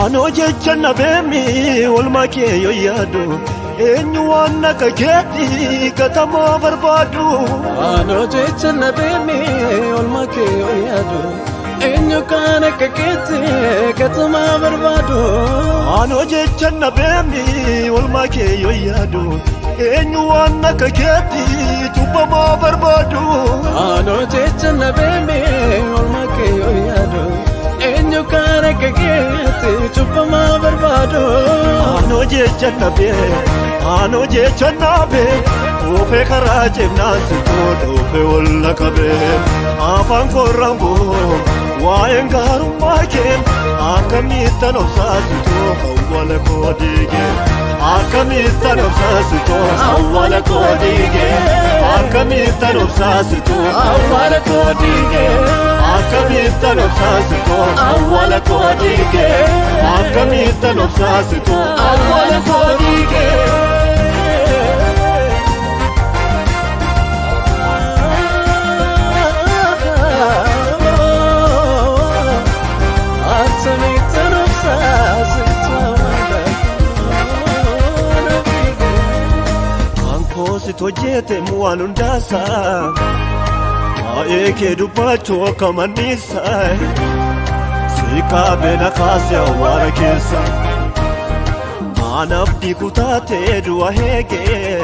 Ano jechanna bemi olmake yo yadu enyu wanna kaketi katama barbadu Ano jechanna bemi olmake yo yadu enyu kana kaketi katama barbadu Ano jechanna bemi olmake yo yadu enyu wanna kaketi tubama barbadu Ano jechanna bemi olmake yo yadu enyu kana kaketi tubama barbadu Ano jechanna be ofe karaje nasi todo ofe walla kabe afan korambo waengaru maken akamitan obsasu to awwala kodige akamitan obsasu to awwala kodige akamitan obsasu to awwala kodige akamitan obsasu to awwala kodige akamitan obsasu to awwala kodige Tojete muanundasa aeke dupacho kamanisa sika bena kasya warakesa anabdi kutate duwa hege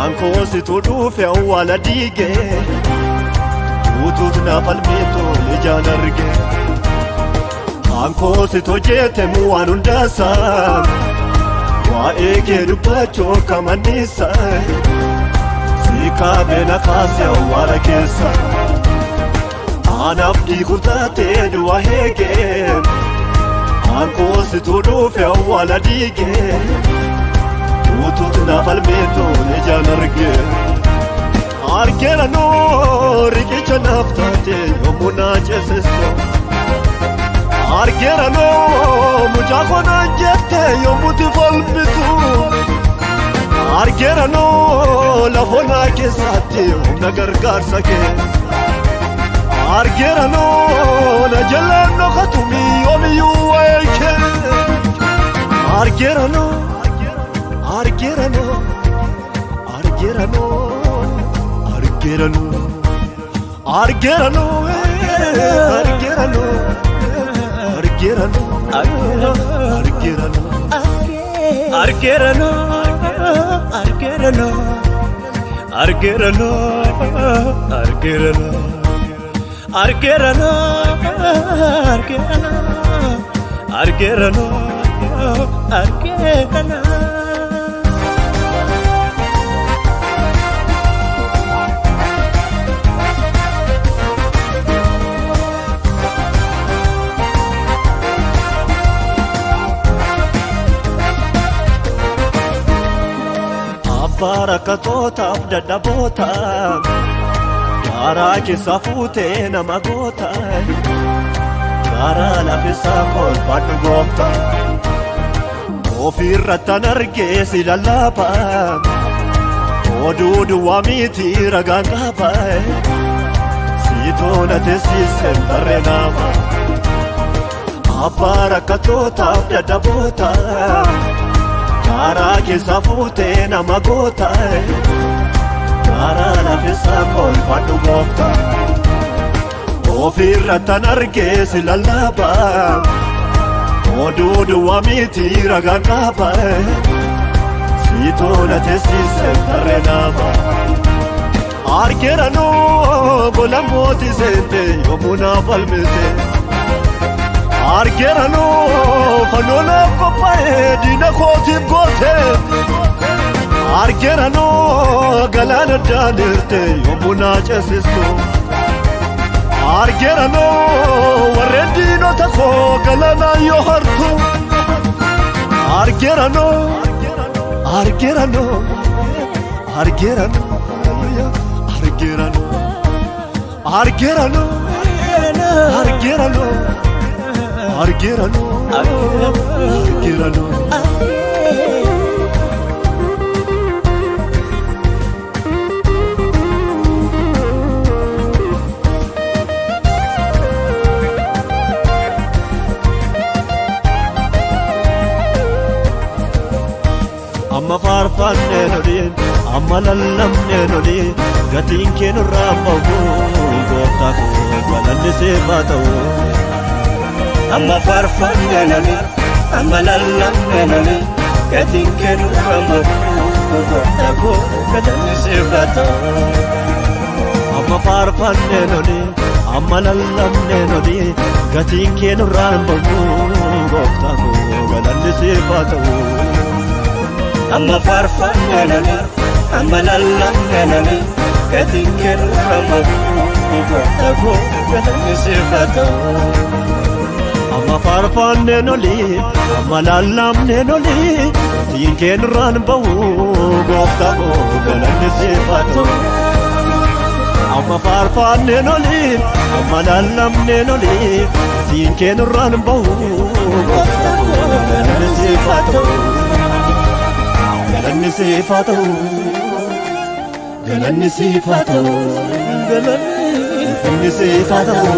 anko situdufe wala dige utut na palmito lejanarge anko sitojete muanundasa Waeke dupacho kamanisa sika bena kasya warakesa anabdi kutate duwa hege anko situdufe wala dige utut na palmito lejanarge argera no rikicha naftate yomuna chesesto Argera no mujagona jette yomuti volbitu Argera no lafona kesati nagargar sake Argera no najalano khatumi yomi yuwaike Argera no Argera no Argera no Argera no Argera no Argera no Argerano, Argerano, Argerano, Argerano, Argerano, Argerano, Argerano, Argerano, Argerano. Barakatota abdadabota Garaki safute namagota Gara lafisa kol padu gofta Ofirrata nargesi lalapa Odudu wamiti ragangapa Sitona tesisen tarenama Barakatota abdadabota Gara ke safute namagota Gara lafisa kol padu gofta Ofirrata nargesi lalapa Odudu wamiti ragangapa Sitona tesisen tarenama Argerano bolamoti sente yomuna palmete Argerano fanola kopae dina koti gote Argerano galana danirte yomuna chesisto Argerano warendino tako galana yohartu Argerano Argerano Argerano Argerano Argerano Argerano Argerano Argerano amma faarfanne noli amma lallamne noli gatiin kee nurraa bahu gooftaa koo galanni siif haa ta'u amma faarfanne noli amma lallamne noli gatiin kee nurraa bahu gooftaa koo galanni siif haa ta'u amma faarfanne noli amma lallamne noli gatiin kee nurraa bahu gooftaa koo galanni siif haa ta'u amma faarfanne noli amma lallamne noli gatiin kee nurraa bahu gooftaa koo galanni siif haa ta'u amma faarfanne noli amma lallamne noli gatiin kee nurraa bahu gooftaa koo galanni siif haa ta'u amma faarfanne noli amma lallamne noli gatiin kee nurraa bahu gooftaa koo galanni siif haa ta'u galanni siif haa ta'u galanni siif haa ta'u galanni siif haa ta'u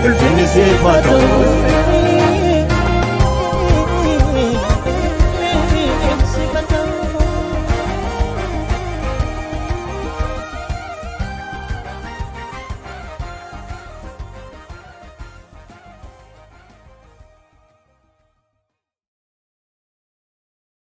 ulfinni siif haa ta'u